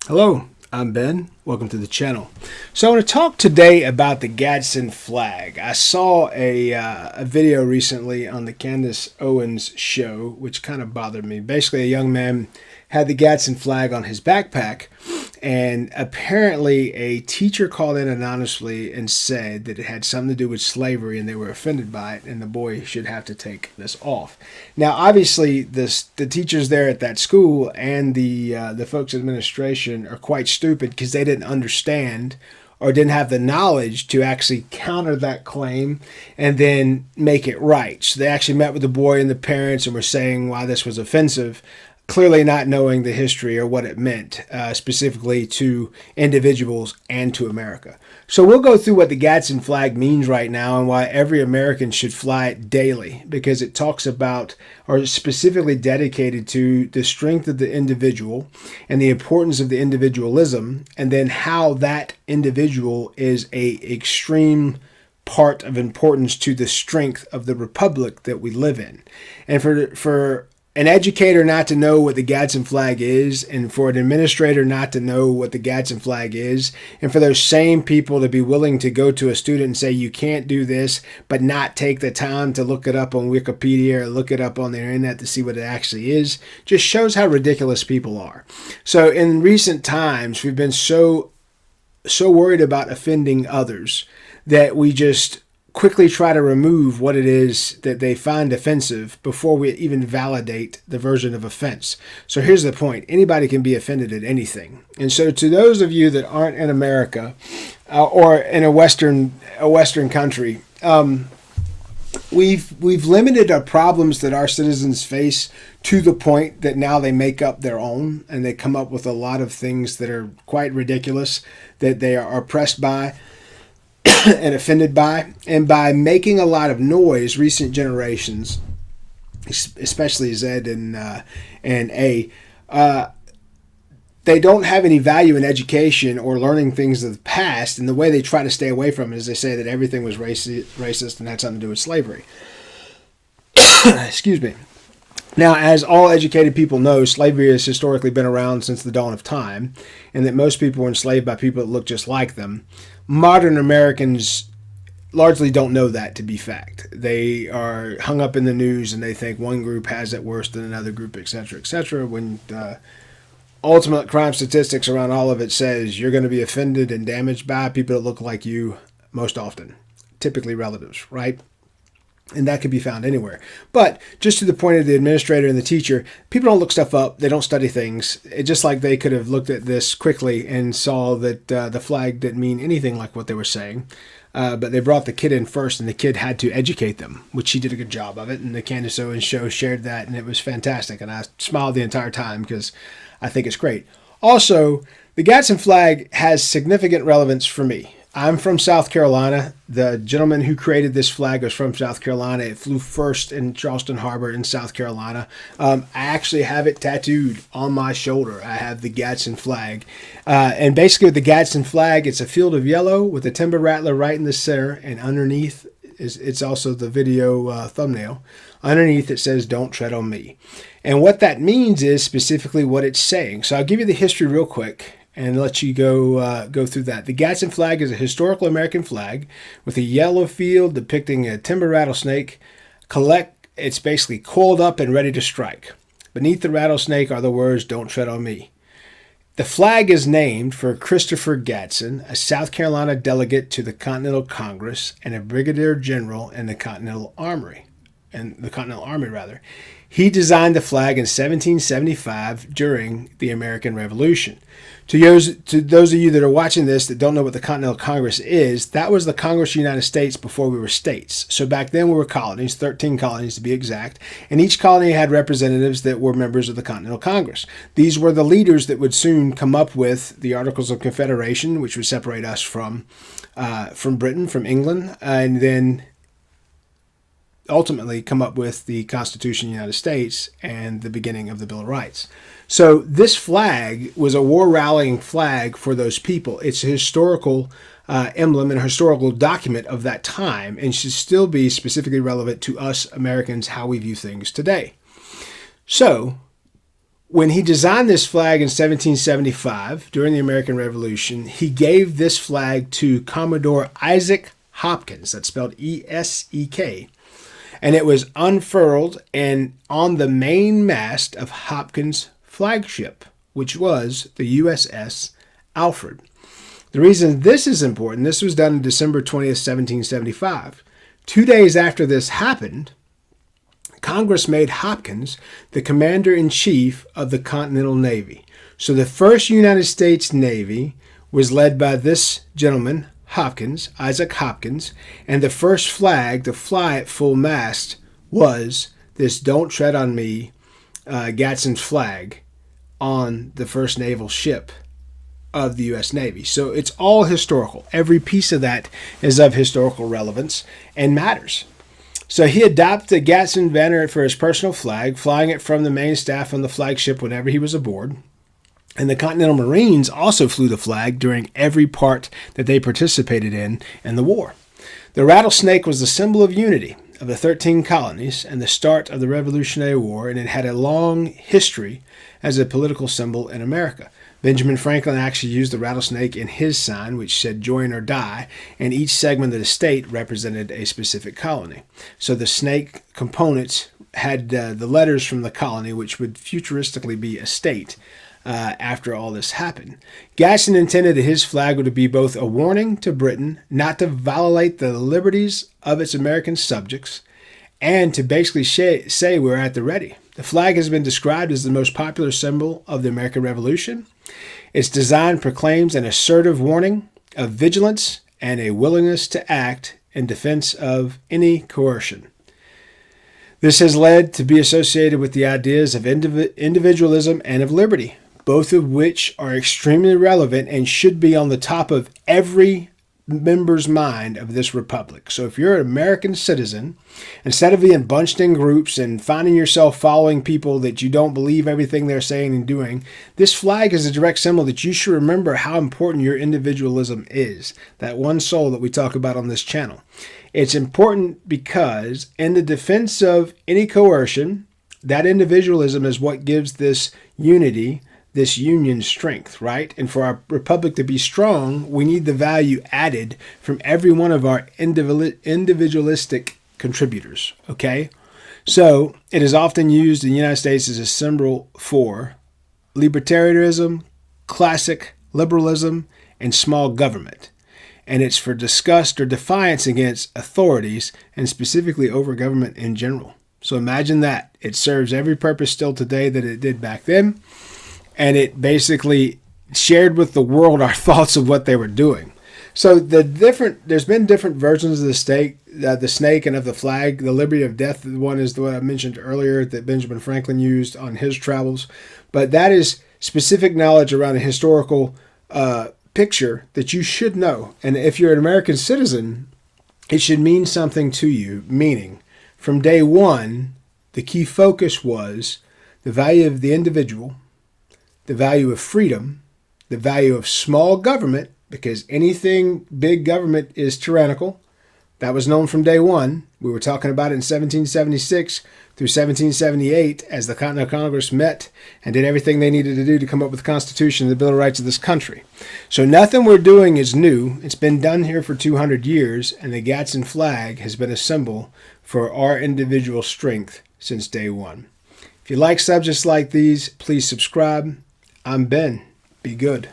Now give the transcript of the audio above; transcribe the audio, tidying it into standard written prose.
Hello, I'm Ben. Welcome to the channel. So I want to talk today about the Gadsden Flag. I saw a video recently on the Candace Owens show, which kind of bothered me. Basically, a young man had the Gadsden Flag on his backpack, and apparently a teacher called in anonymously and said that it had something to do with slavery and they were offended by it and the boy should have to take this off. Now, obviously, the teachers there at that school and the folks in administration are quite stupid because they didn't understand or didn't have the knowledge to actually counter that claim and then make it right. So they actually met with the boy and the parents and were saying why this was offensive, clearly not knowing the history or what it meant specifically to individuals and to America. So we'll go through what the Gadsden Flag means right now and why every American should fly it daily, because it talks about, or is specifically dedicated to, the strength of the individual and the importance of the individualism, and then how that individual is a extreme part of importance to the strength of the republic that we live in. And for an educator not to know what the Gadsden Flag is, and for an administrator not to know what the Gadsden Flag is, and for those same people to be willing to go to a student and say, you can't do this, but not take the time to look it up on Wikipedia or look it up on the internet to see what it actually is, just shows how ridiculous people are. So in recent times, we've been so worried about offending others that we just quickly try to remove what it is that they find offensive before we even validate the version of offense. So here's the point. Anybody can be offended at anything. And so to those of you that aren't in America or in a Western country, we've limited our problems that our citizens face to the point that now they make up their own and they come up with a lot of things that are quite ridiculous that they are oppressed by and offended by. And by making a lot of noise, recent generations, especially Z and A, they don't have any value in education or learning things of the past. And the way they try to stay away from it is they say that everything was racist and had something to do with slavery. Excuse me. Now, as all educated people know, slavery has historically been around since the dawn of time, and that most people were enslaved by people that look just like them. Modern Americans largely don't know that to be fact. They are hung up in the news and they think one group has it worse than another group, etc., when ultimate crime statistics around all of it says you're going to be offended and damaged by people that look like you most often, typically relatives, right? And that could be found anywhere. But just to the point of the administrator and the teacher, people don't look stuff up. They don't study things. It's just like they could have looked at this quickly and saw that the flag didn't mean anything like what they were saying. But they brought the kid in first, and the kid had to educate them, which she did a good job of it. And the Candace Owens show shared that, and it was fantastic. And I smiled the entire time because I think it's great. Also, the Gadsden Flag has significant relevance for me. I'm from South Carolina. The gentleman who created this flag was from South Carolina. It flew first in Charleston Harbor in South Carolina. I actually have it tattooed on my shoulder. I have the Gadsden Flag. And basically with the Gadsden Flag, it's a field of yellow with a timber rattler right in the center. And underneath, it's also the video thumbnail. Underneath it says, "Don't tread on me." And what that means is specifically what it's saying. So I'll give you the history real quick and let you go through that. The Gadsden Flag is a historical American flag with a yellow field depicting a timber rattlesnake. It's basically coiled up and ready to strike. Beneath the rattlesnake are the words, "Don't tread on me." The flag is named for Christopher Gadsden, a South Carolina delegate to the Continental Congress and a brigadier general in the Continental Army. He designed the flag in 1775 during the American Revolution. To those of you that are watching this that don't know what the Continental Congress is, that was the Congress of the United States before we were states. So back then we were colonies, 13 colonies to be exact, and each colony had representatives that were members of the Continental Congress. These were the leaders that would soon come up with the Articles of Confederation, which would separate us from Britain, from England, and then ultimately come up with the Constitution of the United States and the beginning of the Bill of Rights. So this flag was a war rallying flag for those people. It's a historical emblem and a historical document of that time and should still be specifically relevant to us Americans, how we view things today. So When he designed this flag in 1775 during the American Revolution, he gave this flag to Commodore Isaac Hopkins. That's spelled E-S-E-K. And it was unfurled and on the main mast of Hopkins' flagship, which was the USS Alfred. The reason this is important, this was done on December 20th, 1775. 2 days after this happened, Congress made Hopkins the commander-in-chief of the Continental Navy. So the first United States Navy was led by this gentleman, Hopkins, Isaac Hopkins, and the first flag to fly at full mast was this "Don't Tread on Me" Gadsden flag on the first naval ship of the U.S. Navy. So it's all historical. Every piece of that is of historical relevance and matters. So he adopted the Gadsden banner for his personal flag, flying it from the main staff on the flagship whenever he was aboard. And the Continental Marines also flew the flag during every part that they participated in the war. The rattlesnake was the symbol of unity of the 13 colonies and the start of the Revolutionary War, and it had a long history as a political symbol in America. Benjamin Franklin actually used the rattlesnake in his sign, which said "Join or Die," and each segment of the state represented a specific colony. So the snake components had the letters from the colony, which would futuristically be a state after all this happened. Gadsden intended that his flag would be both a warning to Britain not to violate the liberties of its American subjects and to basically say we're at the ready. The flag has been described as the most popular symbol of the American Revolution. Its design proclaims an assertive warning of vigilance and a willingness to act in defense of any coercion. This has led to be associated with the ideas of individualism and of liberty, both of which are extremely relevant and should be on the top of every member's mind of this republic. So if you're an American citizen, instead of being bunched in groups and finding yourself following people that you don't believe everything they're saying and doing, this flag is a direct symbol that you should remember how important your individualism is, that one soul that we talk about on this channel. It's important because in the defense of any coercion, that individualism is what gives this unity, this union strength, right? And for our republic to be strong, we need the value added from every one of our individualistic contributors, okay? So it is often used in the United States as a symbol for libertarianism, classic liberalism, and small government. And it's for disgust or defiance against authorities and specifically over government in general. So imagine that. It serves every purpose still today that it did back then. And it basically shared with the world our thoughts of what they were doing. So there's been different versions of the snake and of the flag. The Liberty of Death one is the one I mentioned earlier that Benjamin Franklin used on his travels. But that is specific knowledge around a historical picture that you should know. And if you're an American citizen, it should mean something to you. Meaning, from day one, the key focus was the value of the individual, the value of freedom, the value of small government, because anything big government is tyrannical. That was known from day one. We were talking about it in 1776 through 1778 as the Continental Congress met and did everything they needed to do to come up with the Constitution and the Bill of Rights of this country. So nothing we're doing is new. It's been done here for 200 years, and the Gadsden flag has been a symbol for our individual strength since day one. If you like subjects like these, please subscribe. I'm Ben. Be good.